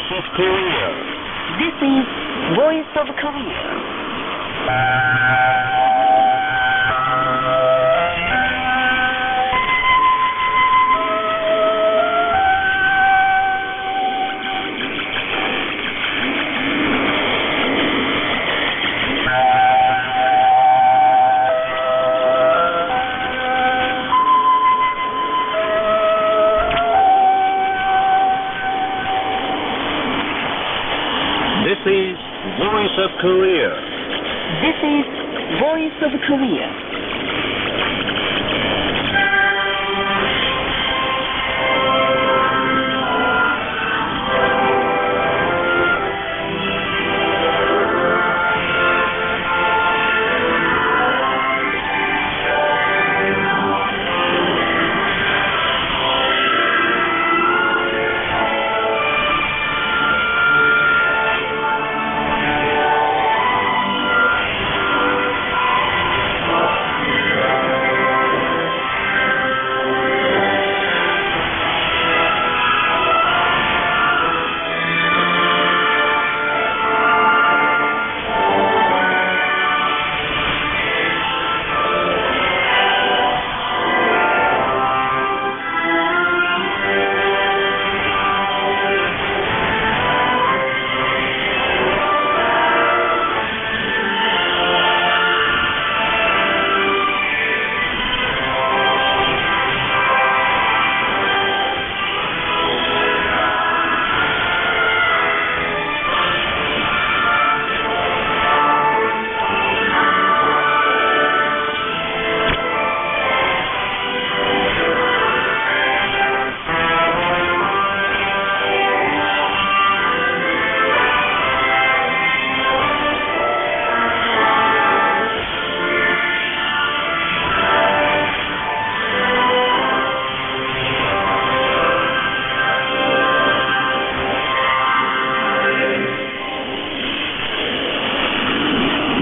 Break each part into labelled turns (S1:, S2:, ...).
S1: Voice of Korea.
S2: This is Voice of Korea.
S1: This is Voice of Korea.
S2: This is Voice of Korea.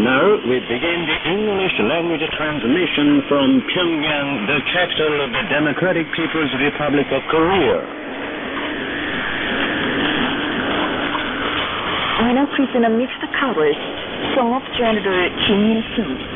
S1: Now we begin the English language transmission from Pyongyang, the capital of the Democratic People's Republic of Korea.
S2: Minor prisoner mixed colors. 성업 제너럴 김일승.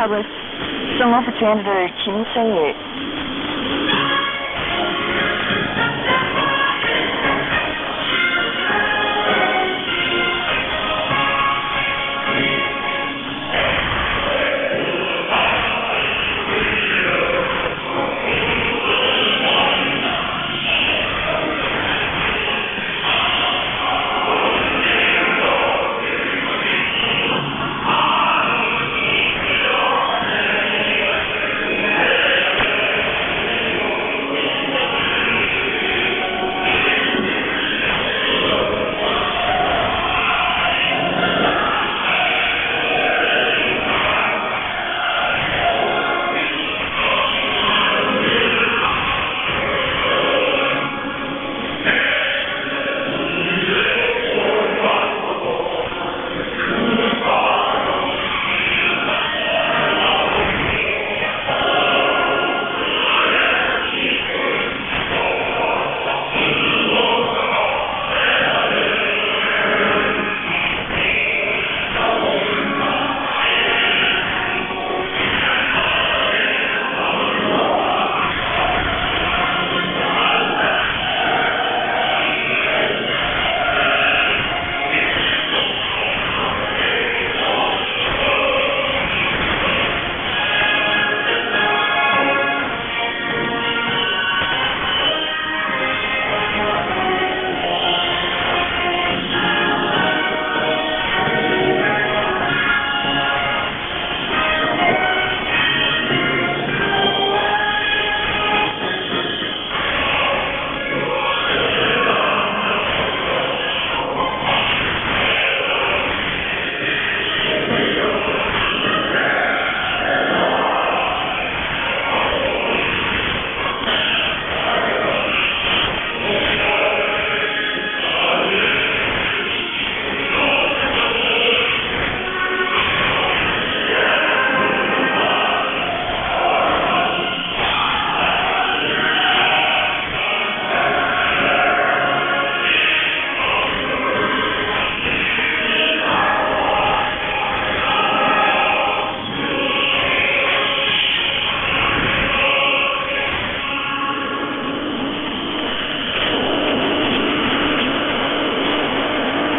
S2: Paris, Son of Janitor Kim Sang-il.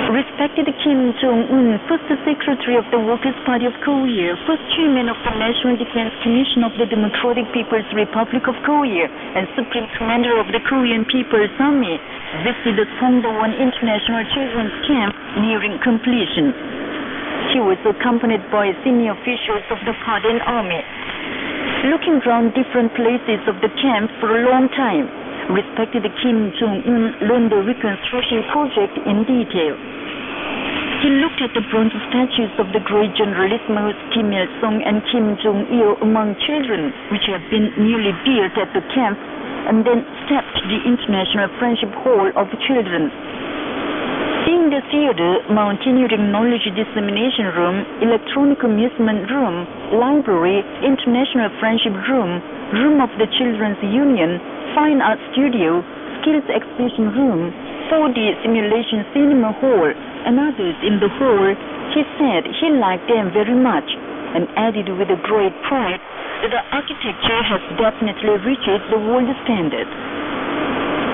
S2: Respected Kim Jong-un, First Secretary of the Workers' Party of Korea, First Chairman of the National Defense Commission of the Democratic People's Republic of Korea, and Supreme Commander of the Korean People's Army, visited the Songdo-won International Children's Camp nearing completion. He was accompanied by senior officials of the party and army. Looking around different places of the camp for a long time, respected Kim Jong-un learned the reconstruction project in detail. He looked at the bronze statues of the great generalissimus Kim Il-sung and Kim Jong-il among children, which have been newly built at the camp, and then stepped to the International Friendship Hall of Children. Seeing the theater, mountaineering knowledge dissemination room, electronic amusement room, library, international friendship room, room of the Children's Union, fine art studio, skills exhibition room, 4D simulation cinema hall, and others in the hall, he said he liked them very much, and added with a great pride that the architecture has definitely reached the world standard.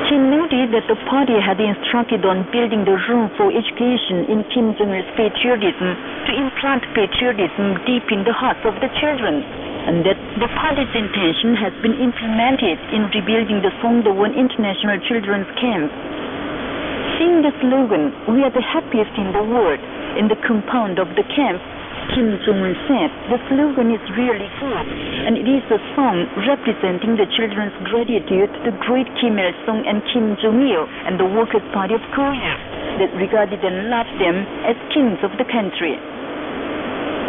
S2: He noted that the party had instructed on building the room for education in Kim Jong-il's patriotism to implant patriotism deep in the hearts of the children, and that the party's intention has been implemented in rebuilding the Songdo-won International Children's Camp. Seeing the slogan, "We are the happiest in the world," in the compound of the camp, Kim Jong-un said the slogan is really good, and it is a song representing the children's gratitude to the great Kim Il-sung and Kim Jong-il and the Workers' Party of Korea that regarded and loved them as kings of the country.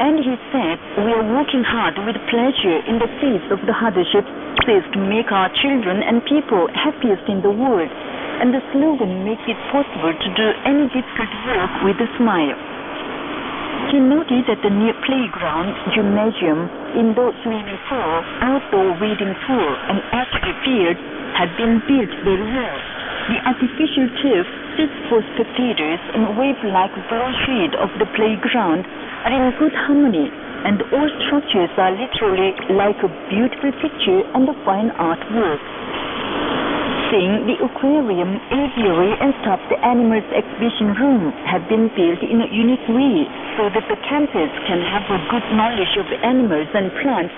S2: And he said, "We are working hard with pleasure in the face of the hardships to make our children and people happiest in the world, and the slogan makes it possible to do any difficult work with a smile." He noted that the new playground, gymnasium, indoor swimming pool, outdoor wading pool, and archery field had been built very well. The artificial turf sits for spectators and wave-like broad shade of the playground are in good harmony and all structures are literally like a beautiful picture and a fine artwork. Seeing the aquarium, aviary, and stuffed animals exhibition room have been built in a unique way so that the campers can have a good knowledge of animals and plants.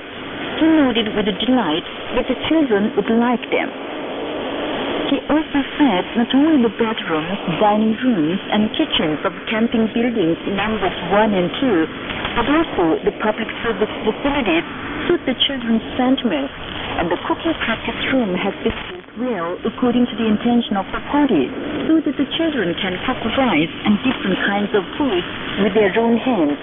S2: He noted with delight that the children would like them. He also said not only the bedrooms, dining rooms, and kitchens of camping buildings numbers 1 and 2, but also the public service facilities suit the children's sentiments, and the cooking practice room has been built well according to the intention of the party, so that the children can cook rice and different kinds of food with their own hands.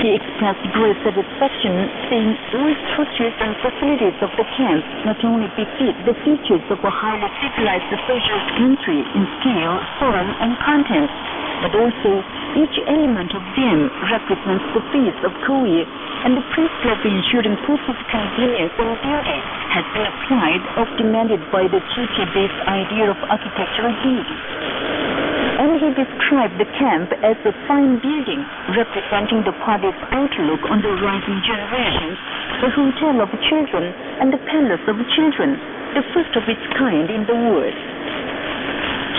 S2: He expressed great satisfaction seeing all structures and facilities of the camp not only befit the features of a highly civilized socialist country in scale, form, and content, but also each element of them represents the face of Korea, and the principle of ensuring perfect convenience and beauty has been applied as demanded by the Turkey-based idea of architectural beauty. And he described the camp as a fine building representing the party's outlook on the rising generations, the hotel of children, and the palace of children, the first of its kind in the world.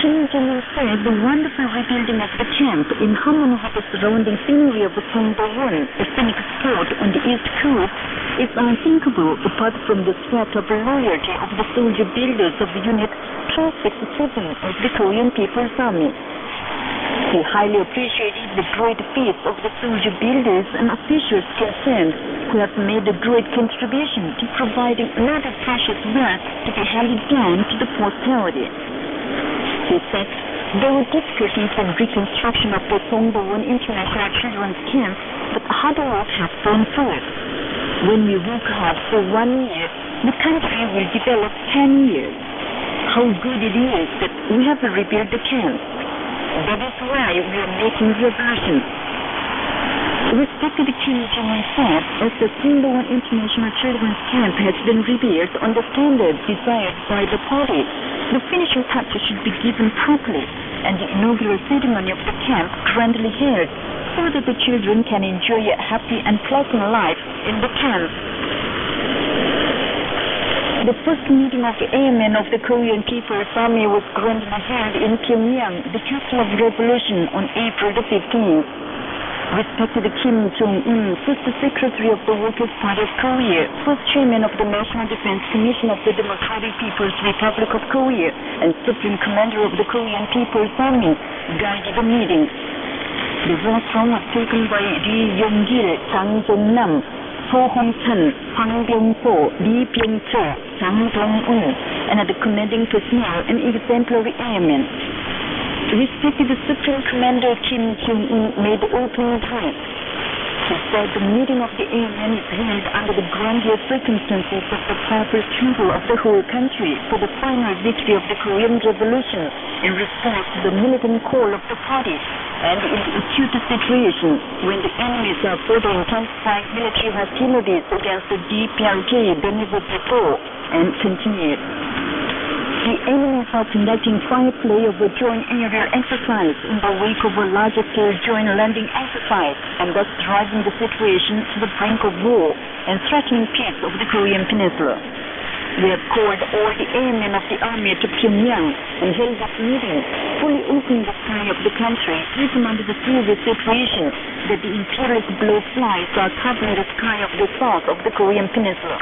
S2: Kim Jong-un said the wonderful rebuilding of the camp in harmony with the surrounding scenery of Songdo-won, a scenic spot on the east coast, is unthinkable apart from the sweat of loyalty of the soldier builders of Unit 367 of the Korean People's Army. He highly appreciated the great feats of the soldier builders and officials concerned who have made a great contribution to providing another precious wealth to be handed down to the posterity. He said there were difficulties in reconstruction of the Songdo-won International Children's Camp, but hard work has borne fruit. When we work hard for 1 year, the country will develop 10 years. How good it is that we have rebuilt the camp. That is why we are making revolution. Respected Kim Jong-un said, as the Songdo-won International Children's Camp has been rebuilt on the standards desired by the party, the finishing touches should be given properly, and the inaugural ceremony of the camp grandly held, so that the children can enjoy a happy and pleasant life in the camp. The first meeting of the airmen of the Korean People's Army was grandly held in Pyongyang, the capital of revolution, on April the 15th. Respected Kim Jong-un, First Secretary of the Workers' Party of Korea, First Chairman of the National Defense Commission of the Democratic People's Republic of Korea, and Supreme Commander of the Korean People's Army, guided the meeting. The rostrum was taken by Lee Yong-gil, Jang Jong-nam, So Hong-chan, Hwang Byung-ho, Lee Byung-chul, Jang Dong-un, and the commanding personnel and exemplary airmen. Respected Supreme Commander Kim Jong-un made opening address. He said the meeting of the airmen is held under the grandiose circumstances of the powerful struggle of the whole country for the final victory of the Korean Revolution in response to the militant call of the party, and in the acute situation when the enemies are further intensifying military hostilities against the DPRK than ever before, and continued. The enemies are conducting fire play of a joint aerial exercise in the wake of a larger-scale joint landing exercise, and thus driving the situation to the brink of war and threatening peace of the Korean Peninsula. We have called all the airmen of the army to Pyongyang and held this meeting, fully opening the sky of the country, even under the serious situation that the imperialist blowflies are covering the sky of the south of the Korean Peninsula.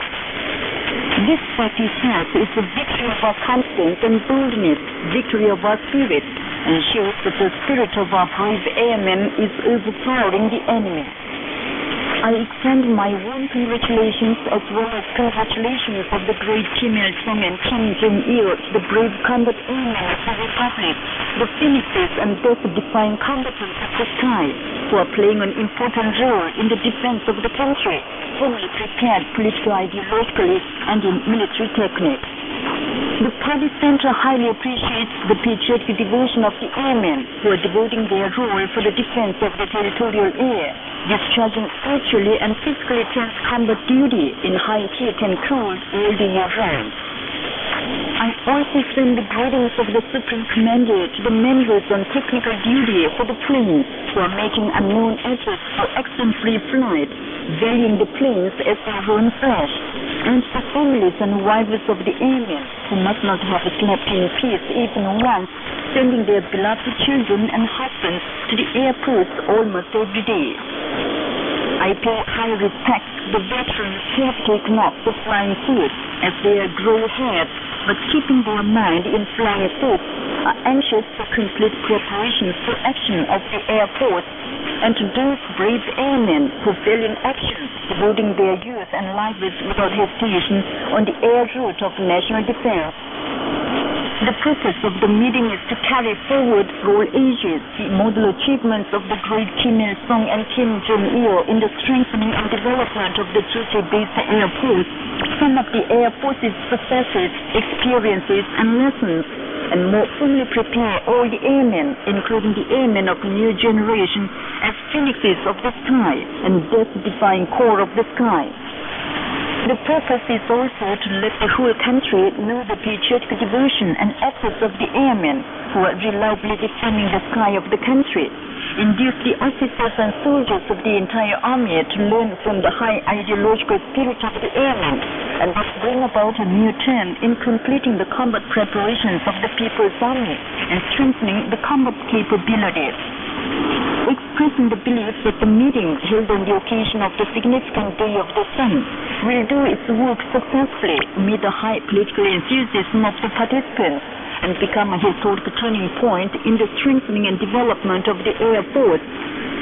S2: This fact itself is the victory of our confidence and boldness, victory of our spirit, and shows that the spirit of our brave airmen is overpowering the enemy. I extend my warm congratulations as well as congratulations of the great Kim Il-sung and Kim Jong-il to the brave combat airmen of the Republic, the phoenixes and death-defying combatants of the sky, who are playing an important role in the defense of the country, firmly prepared politically, ideologically, and in military technique. The party center highly appreciates the patriotic devotion of the airmen who are devoting their role for the defense of the territorial air, discharging spiritually and physically tense combat duty in high heat and cold all the year round. I also send the greetings of the Supreme Commander to the members on technical duty for the planes who are making unknown efforts for accident-free flight, valuing the planes as their own flesh, and the families and wives of the airmen who must not have slept in peace even once, sending their beloved children and husbands to the airports almost every day. I pay high respect to the veterans who have taken up the flying suit as they are gray-haired, but keeping their mind in flying suits, are anxious for complete preparations for action of the Air Force, and to those brave airmen who fell in action, devoting their youth and lives without hesitation on the air route of national defense. The purpose of the meeting is to carry forward for all ages the model achievements of the great Kim Il-sung and Kim Jong-il in the strengthening and development of the duty-based Air Force, sum up the Air Force's successes, experiences, and lessons, and more fully prepare all the airmen, including the airmen of new generation, as phoenixes of the sky and death-defying core of the sky. The purpose is also to let the whole country know the patriotic devotion and efforts of the airmen who are reliably defending the sky of the country, induce the officers and soldiers of the entire army to learn from the high ideological spirit of the airmen, and thus bring about a new turn in completing the combat preparations of the People's Army and strengthening the combat capabilities. Expressing the belief that the meeting held on the occasion of the significant Day of the Sun will do its work successfully amid the high political enthusiasm of the participants and become a historic turning point in the strengthening and development of the Air Force,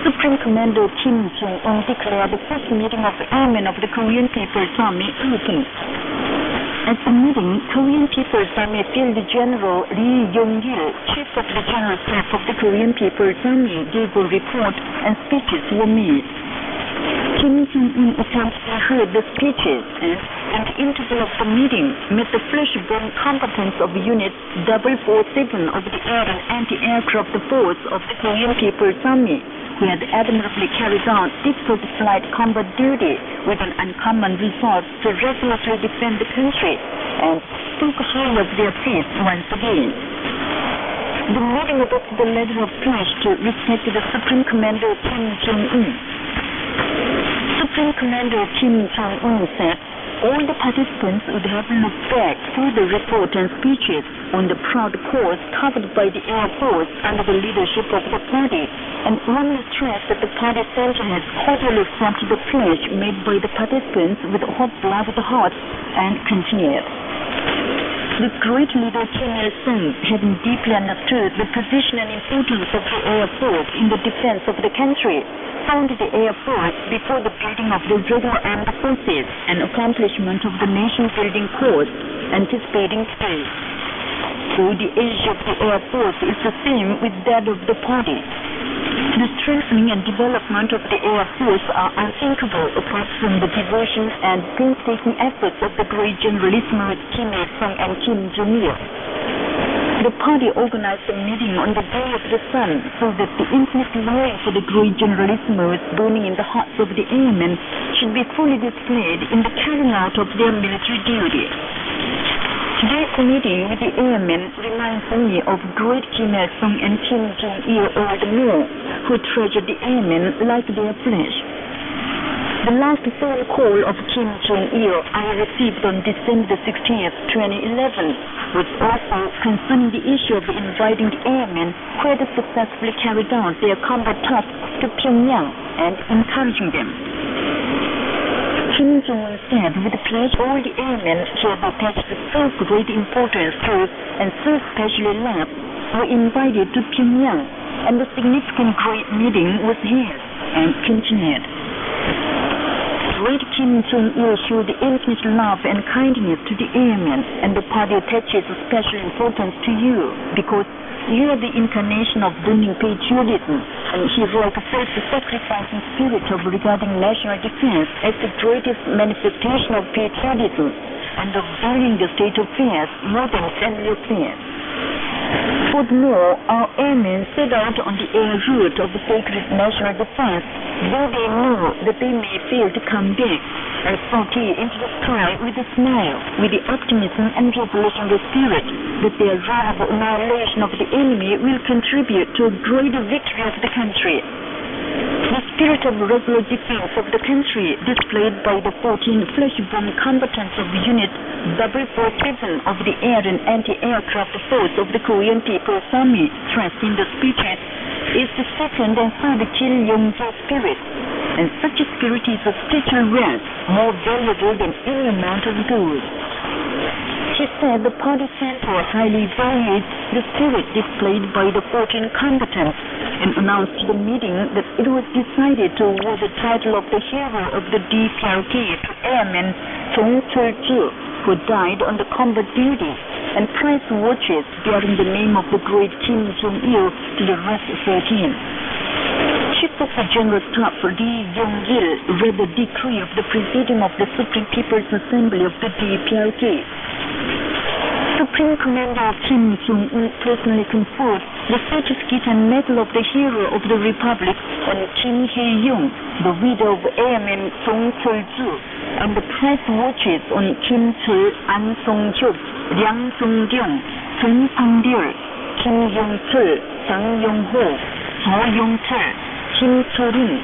S2: Supreme Commander Kim Jong-un declared the first meeting of the Airmen of the Korean People's Army open. At the meeting, Korean People's Army Field General Lee Yong-il, Chief of the General Staff of the Korean People's Army, gave a report and speeches were made. Kim Jong-un attentively heard the speeches and, in the interval of the meeting, met the flesh-bone competence of Unit 447 of the Air and Anti-Aircraft Force of the Korean People's Army, who had admirably carried out difficult flight combat duty with an uncommon resolve to resolutely defend the country, and spoke highly of their feats once again. The meeting adopted a letter of pledge to respect the Supreme Commander Kim Jong-un. Supreme Commander Kim Jong-un said all the participants would have looked back through the report and speeches on the proud course covered by the Air Force under the leadership of the party, and warmly stressed that the party center has cordially accepted the pledge made by the participants with hot-blooded hearts, and continued. The great leader Kim Il-sung, having deeply understood the position and importance of the Air Force in the defense of the country, founded the Air Force before the building of the regular armed forces, an accomplishment of the nation-building course, anticipating today. So the age of the Air Force is the same with that of the party. The strengthening and development of the Air Force are unthinkable apart from the devotion and painstaking efforts of the great generalissimus Kim Il-sung and Kim Jong-il. The party organized a meeting on the Day of the Sun so that the infinite longing for the great generalissimus burning in the hearts of the airmen should be fully displayed in the carrying out of their military duty. Today's meeting with the airmen reminds me of great Kim Il-sung and Kim Jong-il all the more, who treasured the airmen like their flesh. The last phone call of Kim Jong-il I received on December 16th, 2011, was also concerning the issue of inviting the airmen who had successfully carried out their combat tasks to Pyongyang and encouraging them. Kim Jong-un said with pledge all the airmen he had attached so great importance to and so specially loved were invited to Pyongyang, and the significant great meeting was held, and continued. Great Kim Jong-il showed infinite love and kindness to the airmen, and the party attaches special importance to you because you are the incarnation of burning patriotism and heroic self-sacrificing spirit of regarding national defense as the greatest manifestation of patriotism and of valuing the state affairs more than family affairs. Furthermore, our airmen set out on the air route of the sacred national defense, though they know that they may fail to come back, and sortie into the sky with a smile, with the optimism and revolutionary spirit that their rapid annihilation of the enemy will contribute to a greater victory of the country. The spirit of resolute defense of the country displayed by the 14 flesh-bomb combatants of the Unit 447 of the Air and Anti-Aircraft Force of the Korean People's Army stressed in the speeches is the second and third Kim Jong-il spirit, and such a spirit is of spiritual wealth more valuable than any amount of gold. She said the party center highly valued the spirit displayed by the 14 combatants and announced to the meeting that it was decided to award the title of the hero of the DPRK to Airman Song Chul-ju, who died on the combat duty, and prize watches bearing the name of the great Kim Jong-il to the rest 13. Chief of the General Staff Lee Yong-il read the decree of the Presidium of the Supreme People's Assembly of the DPRK. Supreme Commander Kim Jong-un personally conferred the certificate and medal of the Hero of the Republic on Kim Hye-young, the widow of Airman Song Chul-ju, and the prize watches on Kim Chul, An Song-hyuk, Liang Song-ryong, Song Sang-ryul, Kim Yong-chul, Sang Yong-ho, Jo Yong-chul, Kim Cho-rin,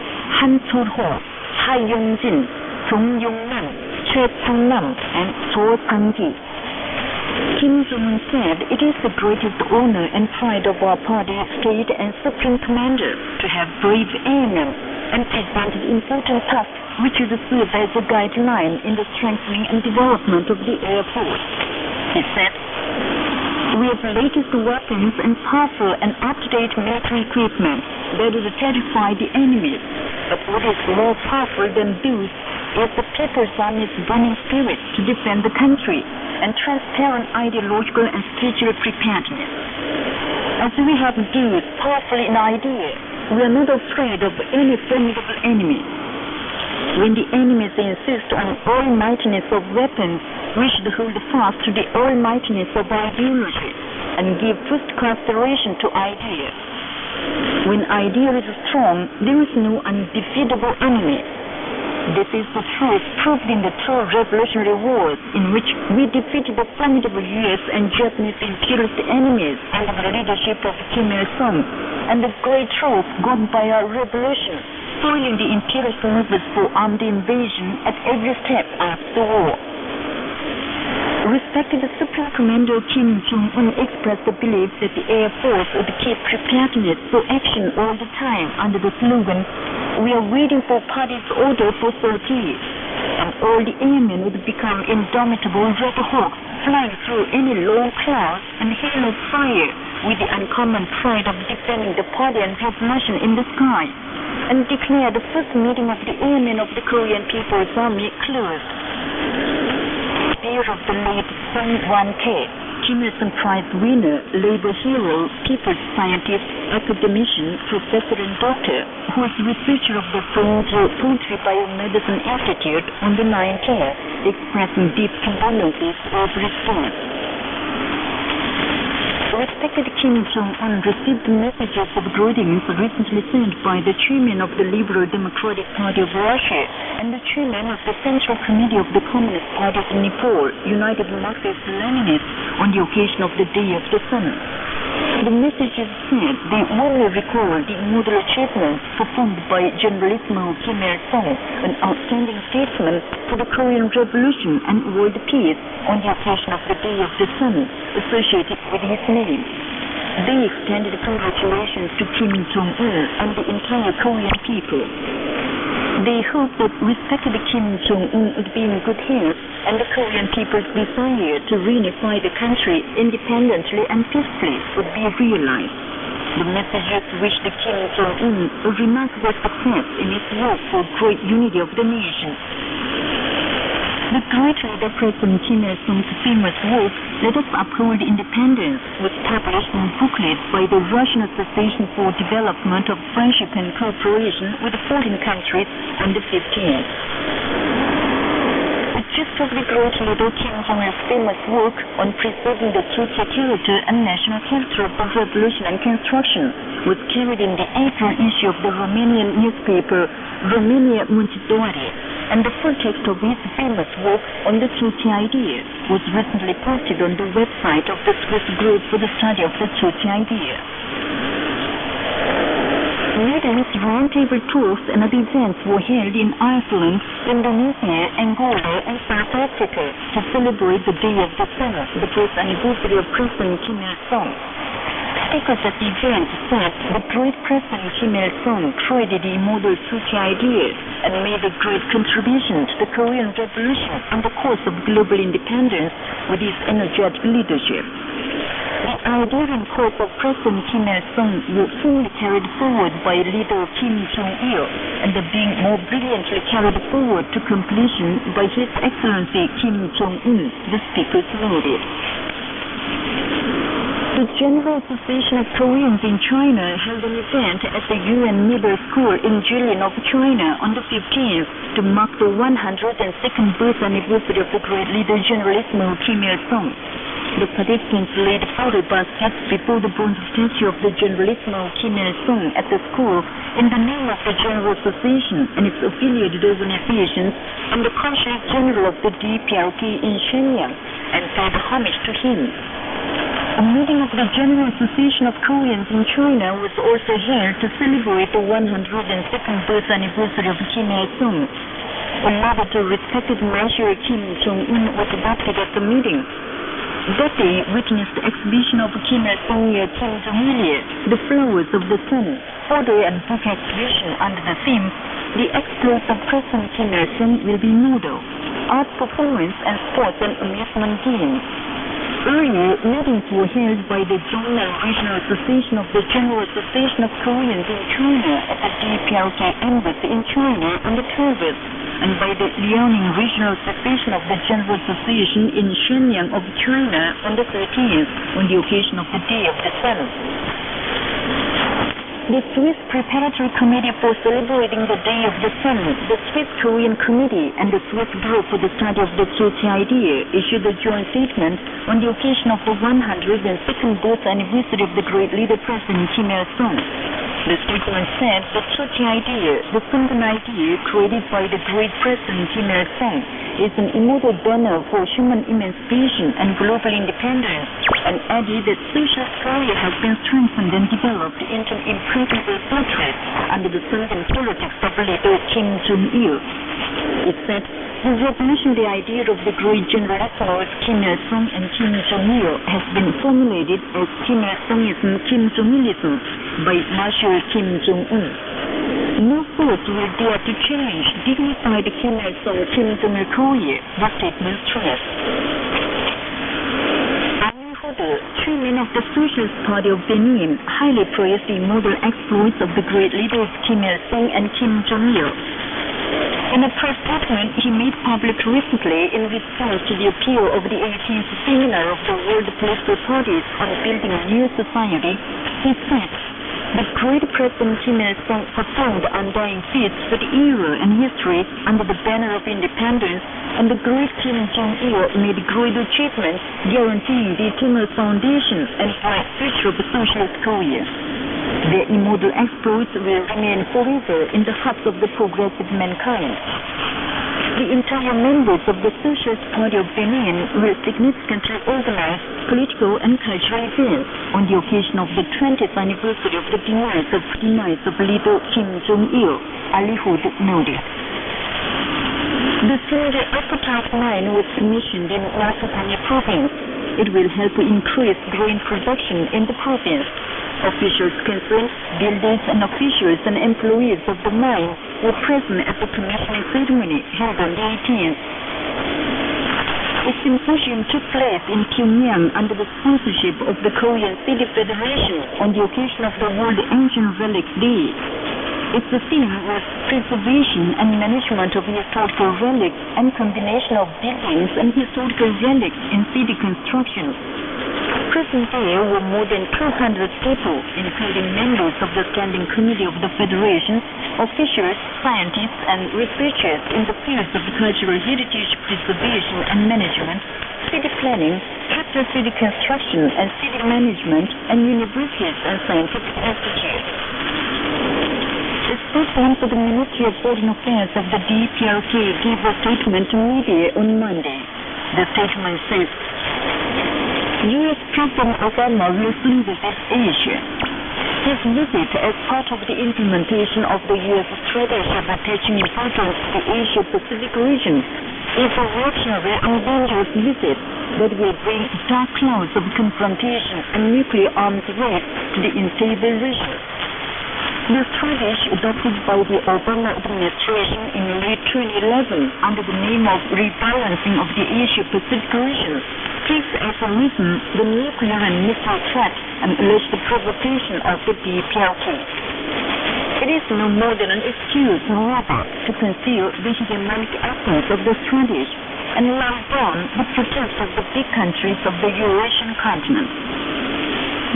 S2: Han Cho-ho, Ha Yong-jin, Song Yong-nam, Choi Sang-nam, and So Sang-gi. Kim Jong-un said, "It is the greatest honor and pride of our party, state, and supreme commander to have brave airmen and presented important tasks which will serve as a guideline in the strengthening and development of the Air Force." He said, "We have the latest weapons and powerful and up-to-date military equipment that will terrify the enemy. But what is more powerful than those is the People's Army's burning spirit to defend the country and transparent ideological and spiritual preparedness. As we have these powerful in idea, we are not afraid of any formidable enemy. When the enemies insist on almightiness of weapons, we should hold fast to the almightiness of ideology and give first consideration to idea. When idea is strong, there is no undefeatable enemy. This is the truth proved in the two revolutionary wars in which we defeated the formidable US and Japanese imperialist enemies under the leadership of Kim Il-sung, and the great truth got by our revolution, foiling the imperialist movements for armed invasion at every step after the war." Respected Supreme Commander Kim Jong-un expressed the belief that the Air Force would keep preparedness for action all the time under the slogan, "We are waiting for party's order for sortie," and all the airmen would become indomitable red hawks, flying through any long clouds and hail of fire with the uncommon pride of defending the party and revolution in the sky, and declared the first meeting of the airmen of the Korean People's Army closed. Of the late Sung Wan-tae, Kim Il-sung Prize winner, labor hero, people's scientist, academician, professor and doctor, who is researcher of the Poultry Biomedicine Institute on the 19th, expressing deep condolences over his death. Respected Kim Jong-un received messages of greetings recently sent by the chairman of the Liberal Democratic Party of Russia and the chairman of the Central Committee of the Communist Party of Nepal, United Marxist-Leninists, on the occasion of the Day of the Sun. The messages said they warmly recall the immortal achievements performed by Generalissimo Kim Il-sung, an outstanding statesman for the Korean Revolution and world peace, on the occasion of the Day of the Sun, associated with his name. They extended congratulations to Kim Jong-un and the entire Korean people. They hope that respected Kim Jong-un would be in good health and the Korean people's desire to reunify the country independently and peacefully would be realized. The messages wished Kim Jong-un a remarkable success in his work for great unity of the nation. The great leader President Kim Il-sung's famous work, "Let Us Uphold Independence," was published in a booklet by the Russian Association for Development of Friendship and Cooperation with 14 countries on the 15th. The gist of the great leader Kim Jong-il's famous work on preserving the future character and national character of the revolution and construction was carried in the April issue of the Romanian newspaper Romania Muncidoare. and the full text of his famous work on the Tzuchi idea was recently posted on the website of the Swiss Group for the Study of the Tzuchi idea. Meetings, roundtable talks, and other events were held in Iceland, Indonesia, Angola, and South Africa to celebrate the Day of the Sun, the birth anniversary of President Kim Il-sung. Speakers at the event said the great President Kim Il-sung created the immortal Tzuchi idea and made a great contribution to the Korean Revolution and the cause of global independence with his energetic leadership. The idea and cause of President Kim Il-sung were fully carried forward by leader Kim Jong-il and are being more brilliantly carried forward to completion by His Excellency Kim Jong-un, the speakers noted. The General Association of Koreans in China held an event at the UN Middle School in Jilin of China on the 15th to mark the 102nd birth anniversary of the great leader Generalissimo Kim Il-sung. The participants laid photo baskets before the bronze statue of the Generalissimo Kim Il-sung at the school in the name of the General Association and its affiliated organizations and the Consul General of the DPRK in Shenyang and paid homage to him. A meeting of the General Association of Koreans in China was also held to celebrate the 102nd birth anniversary of Kim Il-sung. A laudatory respected measure Kim Jong-un was adopted at the meeting. That day witnessed the exhibition of Kim Il-sung near Kim Jong-il, The Flowers of the Sun, photo and book exhibition under the theme, The Exploits of President Kim Il-sung will be model, art performance and sports and amusement games. Earlier, meetings were held by the Zonal Regional Association of the General Association of Koreans in China at the DPRK Embassy in China on the 12th, and by the Liaoning Regional Association of the General Association in Shenyang of China on the 13th, on the occasion of the Day of the Sun. The Swiss Preparatory Committee for Celebrating the Day of the Sun, the Swiss Korean Committee, and the Swiss Group for the Study of the Tzuchi idea issued a joint statement on the occasion of the 102nd birth anniversary of the great leader President Kim Il-sung. The statement said the Tzuchi idea, the Sundan idea created by the great President Kim Il-sung, is an immortal banner for human emancipation and global independence, and added that socialist Korea has been strengthened and developed into an impregnable fortress under the Sundan politics of leader Kim Jong-il. It said the revolutionary idea of the great generalismos Kim Il-sung and Kim Jong-il has been formulated as Kim Il-sungism, Kim Jong-ilism by Marshal Kim Jong-un. No force will dare to challenge dignified Kim Il-sung, Kim Jong-il Korea, the statement stressed. Chairman of the Socialist Party of Benin, highly praised the immortal exploits of the great leaders Kim Il-sung and Kim Jong-il. In a press statement he made public recently in response to the appeal of the 18th Seminar of the World Political Parties on Building a New Society, he said, the great President Kim Il-sung performed undying feats for the era and history under the banner of independence, and the great Kim Jong-il made great achievements guaranteeing the eternal foundation and bright future of socialist Korea. Their immortal exploits will remain forever in the hearts of the progressive mankind. The entire members of the Socialist Party of Benin will significantly organize political and cultural events on the occasion of the 20th anniversary of the demise of leader Kim Jong-il, Alihood noted. The Sunday Appetite Mine was commissioned in Nasopani province. It will help increase grain production in the province. Officials concerned, builders and officials and employees of the mine were present at the commissioning ceremony held on the 18th. A symposium took place in Pyongyang under the sponsorship of the Korean City Federation on the occasion of the World Ancient Relics Day. Its theme was preservation and management of historical relics and combination of buildings and historical relics in city construction. Present there were more than 200 people, including members of the Standing Committee of the Federation, officials, scientists, and researchers in the fields of cultural heritage preservation and management, city planning, capital city construction and city management, and universities and scientific institutes. A spokesman for the Ministry of Foreign Affairs of the DPRK gave a statement to media on Monday. The statement says, U.S. President Obama will soon visit Asia. His visit as part of the implementation of the U.S. strategy of attaching importance to the Asia-Pacific region is a reactionary and dangerous visit that will bring dark clouds of confrontation and nuclear arms race to the unstable region. The strategy adopted by the Obama administration in late 2011 under the name of rebalancing of the Asia-Pacific region takes as a reason the nuclear and missile threat and alleged provocation of the DPRK. It is no more than an excuse, rather, to conceal the hegemonic essence of the strategy and lie down the protest of the big countries of the Eurasian continent.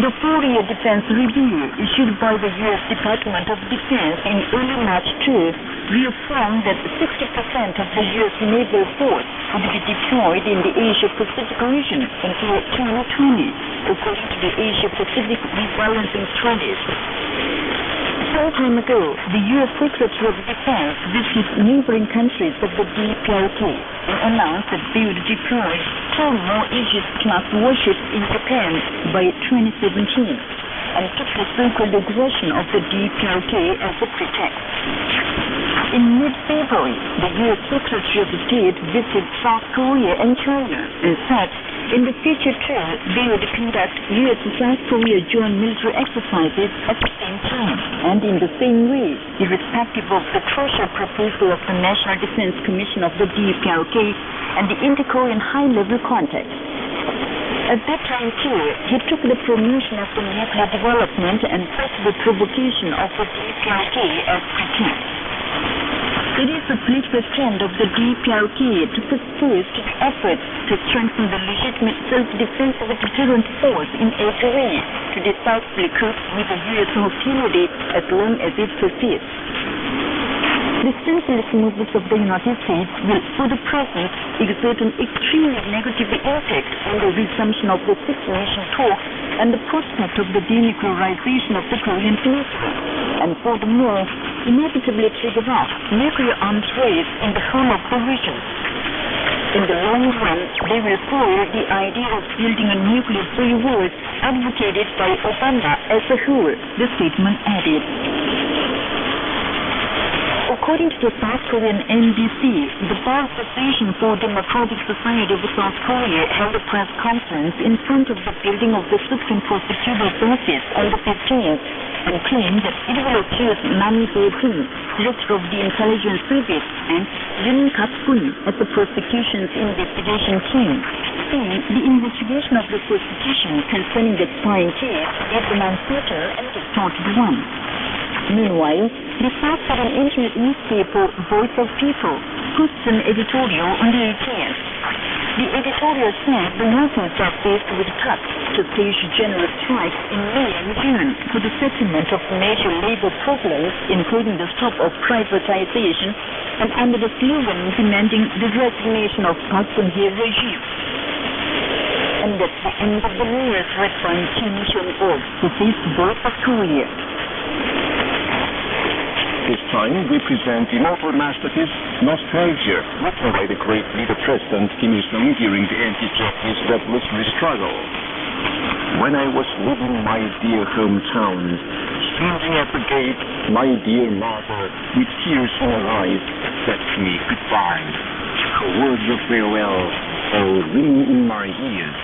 S2: The 4-year defense review issued by the U.S. Department of Defense in early March 2 reaffirmed that 60% of the U.S. naval force would be deployed in the Asia-Pacific region until 2020, according to the Asia-Pacific rebalancing strategy. Some time ago, the U.S. Secretary of Defense visited neighboring countries of the DPRK and announced that they would deploy 2 more Aegis-class warships in Japan by 2017 and took the so-called aggression of the DPRK as a pretext. In mid-February, the U.S. Secretary of State visited South Korea and China and said in the future too, they would conduct U.S.-South Korea joint military exercises at the same time and in the same way, irrespective of the crucial proposal of the National Defense Commission of the DPRK and the inter-Korean high-level contact. At that time too, he took the promotion of the nuclear development and possible provocation of the DPRK as pretext. It is the political stand of the DPRK to persist the efforts to strengthen the legitimate self-defense of the deterrent force in every way to decisively cope with the U.S. hostility as long as it persists. The senseless movements of the United States will, for the present, exert an extremely negative impact on the resumption of the Six-Nation talks and the prospect of the denuclearization of the Korean Peninsula, and furthermore, inevitably trigger off nuclear arms race in the whole of the region. In the long run, they will foil the idea of building a nuclear-free world advocated by Obama as a whole, the statement added. According to the South Korean NBC, the Bar Association for Democratic Society of South Korea held a press conference in front of the building of the Supreme Prosecutor's Office on the 15th and claimed that it will accuse Nam Se-hoon, director of the intelligence service, and Yoon Kap-kun as the prosecution's investigation team, saying the investigation of the prosecution concerning the spying case is an uncertain and distorted one. Meanwhile, the South Korean internet newspaper Voice of People posted an editorial on the 18th. The editorial said the workers are faced with task to stage general strikes in May and June for the settlement of major labor problems, including the stop of privatization, and under the slogan demanding the resignation of Park Geun-hye regime. And that's the end of the news read by Kim Hyun-ok. This is Voice of Korea.
S3: This time we present the immortal masterpiece Nostalgia, written by the great leader President Kim Il-sung during the anti-Japanese revolutionary struggle. When I was leaving my dear hometown, standing at the gate, my dear mother, with tears in her eyes, said to me goodbye. Her words of farewell all ringing in my ears.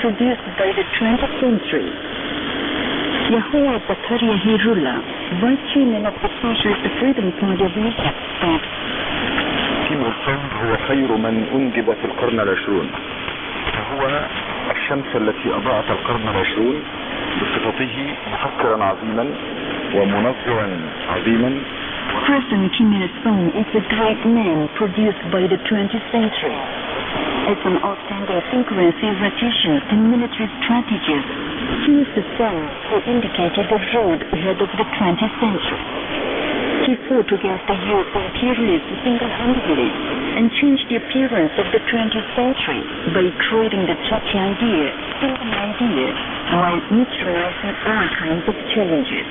S2: produced by the 20th century. Yahweh Zakaria Hirullah, Vice Chairman of the Socialist Freedom Party of Egypt, said,
S3: كيم الصوم هو خير من أنجب في القرن العشرون، فهو الشمس التي أضاءت القرن العشرون بصفته مفكرا عظيما ومنظرا عظيما.
S2: President Kim Il-sung is a great man produced by the 20th century. As an outstanding thinker and theoretician and military strategist, he is the son who indicated the road ahead of the 20th century. He fought against the use of imperialism single-handedly and changed the appearance of the 20th century by creating the Church idea, single idea, while neutralizing all kinds of challenges.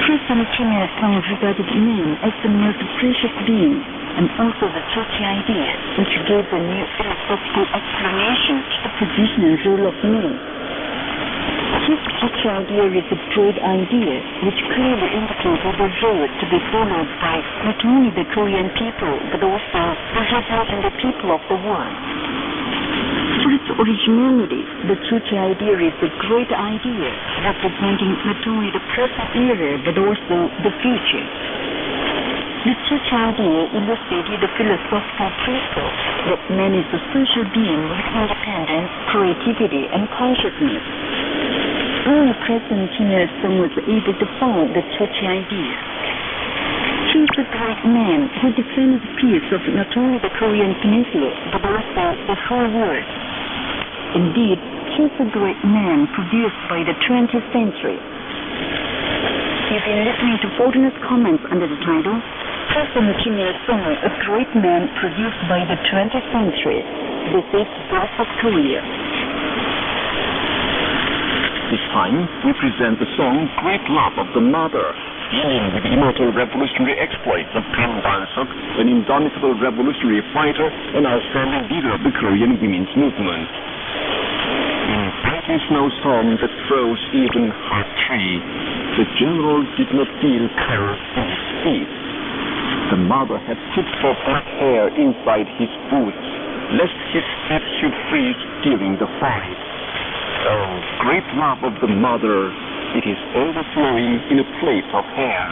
S2: President Kim Il-sung regarded man as the most precious being, and also the Church idea, which gave a new philosophical explanation to the position and role of man. His Church idea is a great idea, which clearly indicated the road to be followed by not only the Korean people, but also the rebels and the people of the world. For its originality, the Church idea is a great idea, representing not only the present era, but also the future. The Church idea illustrated the philosophical principle that man is a social being with independence, creativity, and consciousness. Only President Kim Il-sung was able to follow the Church idea. He is a great man who defended the peace of not only the Korean peninsula, but also the whole world. Indeed, he is a great man produced by the 20th century. You've been listening to Foreigner's Comments under the title, President Kim Il-sung, a great man produced by the 20th century. This is Voice of Korea.
S3: This time, we present the song Great Love of the Mother, dealing with the immortal revolutionary exploits of Kim Il-sung, an indomitable revolutionary fighter and outstanding leader of the Korean women's movement. In a biting snowstorm that froze even her tree, the general did not feel cold in his feet. The mother had put her black hair inside his boots, lest his feet should freeze during the fight. Oh, great love of the mother, it is overflowing in a plate of hair.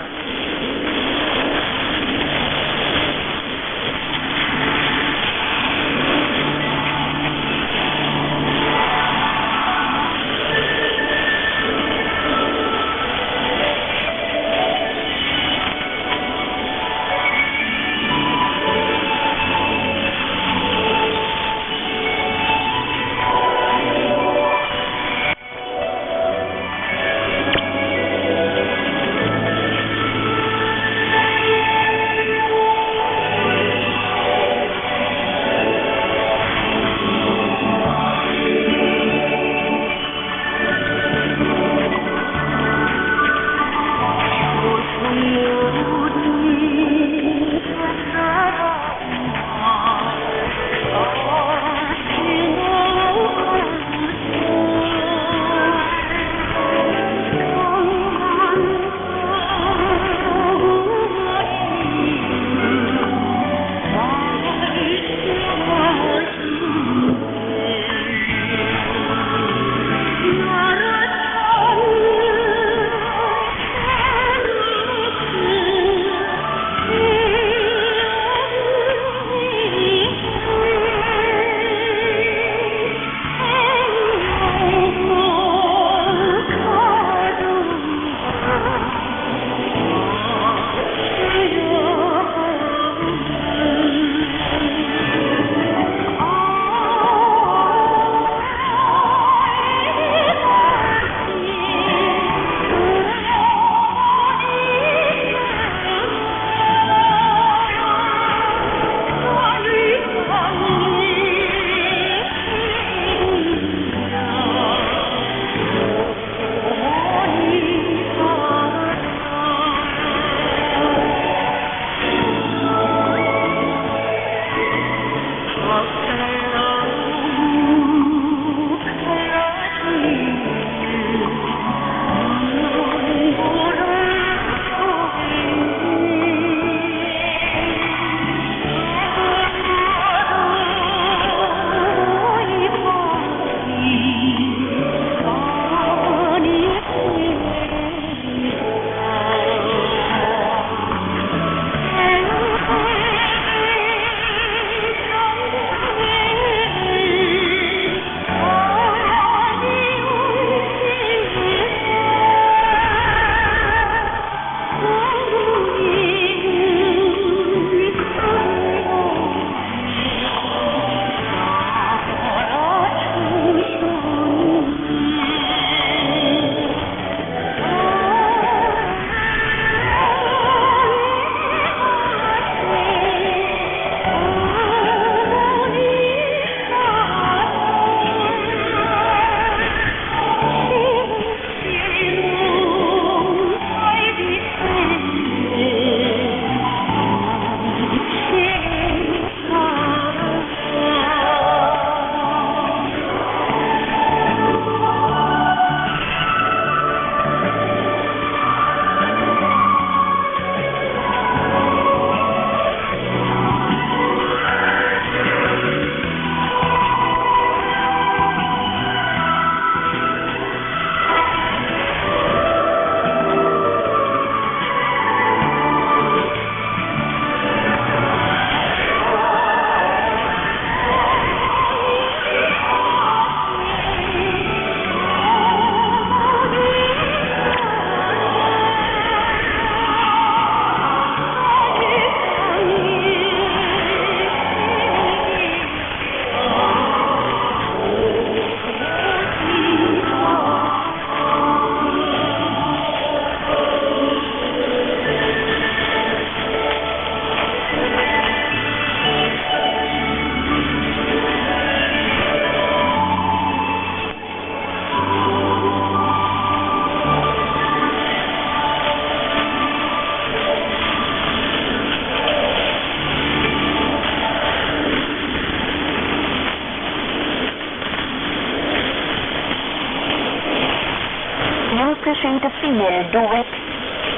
S2: appreciate a female duet,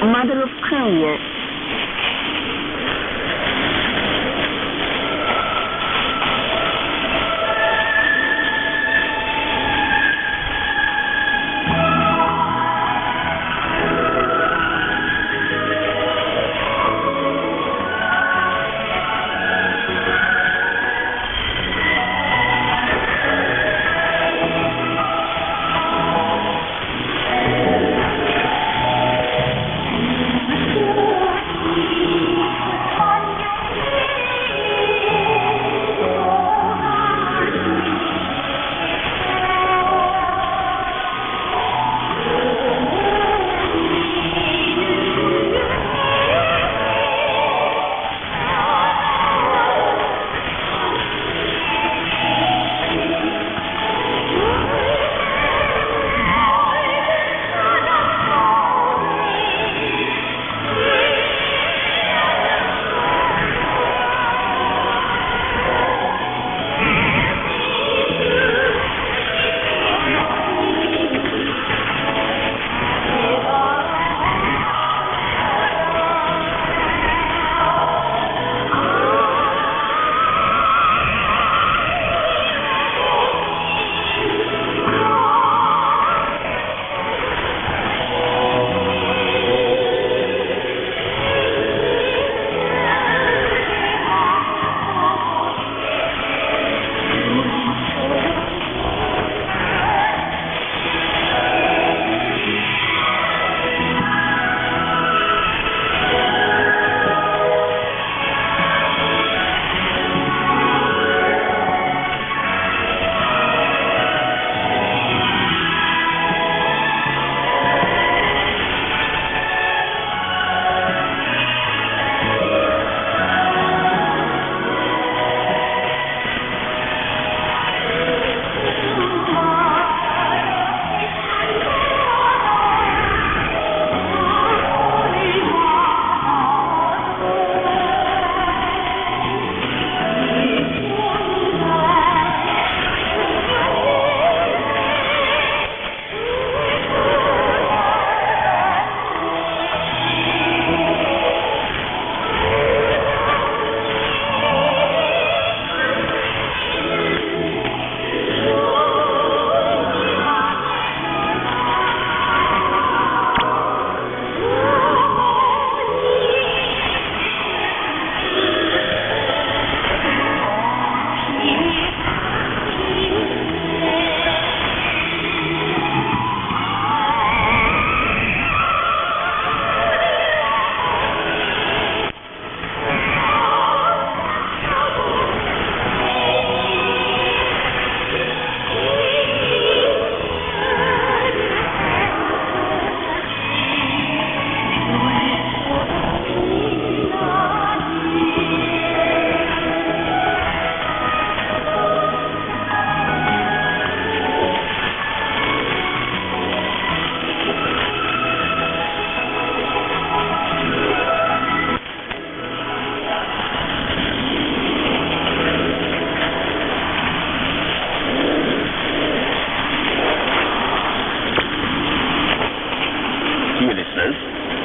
S2: Mother of Korea.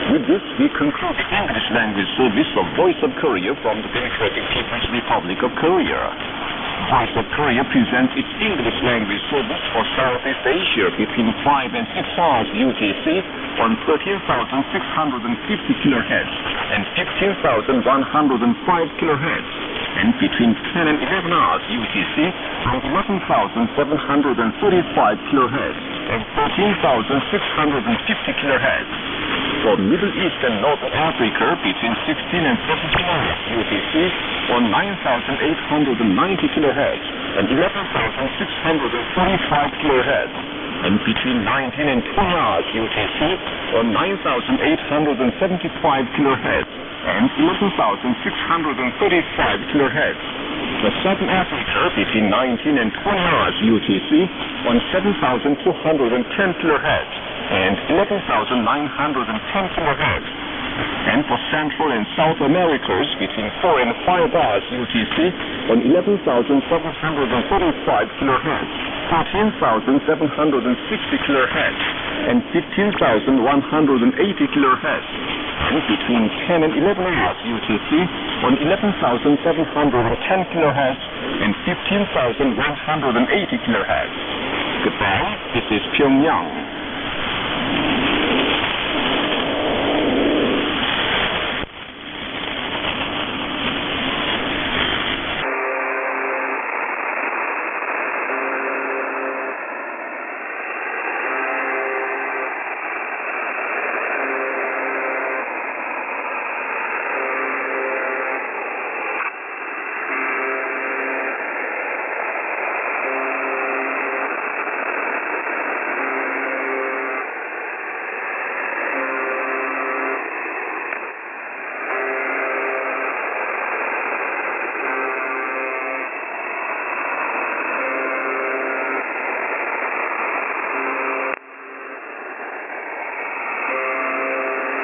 S3: With this, we conclude the English language service of Voice of Korea from the Democratic People's Republic of Korea. Voice of Korea presents its English language service for Southeast Asia between 5 and 6 hours UTC on 13,650 kHz and 15,105 kHz, and between 10 and 11 hours UTC on 11,735 kHz and 13,650 kHz. For Middle East and North Africa between 16 and 17 hours UTC on 9,890 kHz and 11,645 kHz, and between 19 and 20 hours UTC on 9,875 kHz and 11,635 kHz. For Southern Africa between 19 and 20 hours UTC on 7,210 kHz and 11,910 kHz. And for Central and South Americas between 4 and 5 hours UTC on 11,735 kHz 14,760 kilohertz and 15,180 kilohertz. And between 10 and 11 hours UTC on 11,710 kilohertz and 15,180 kilohertz. Goodbye, this is Pyongyang.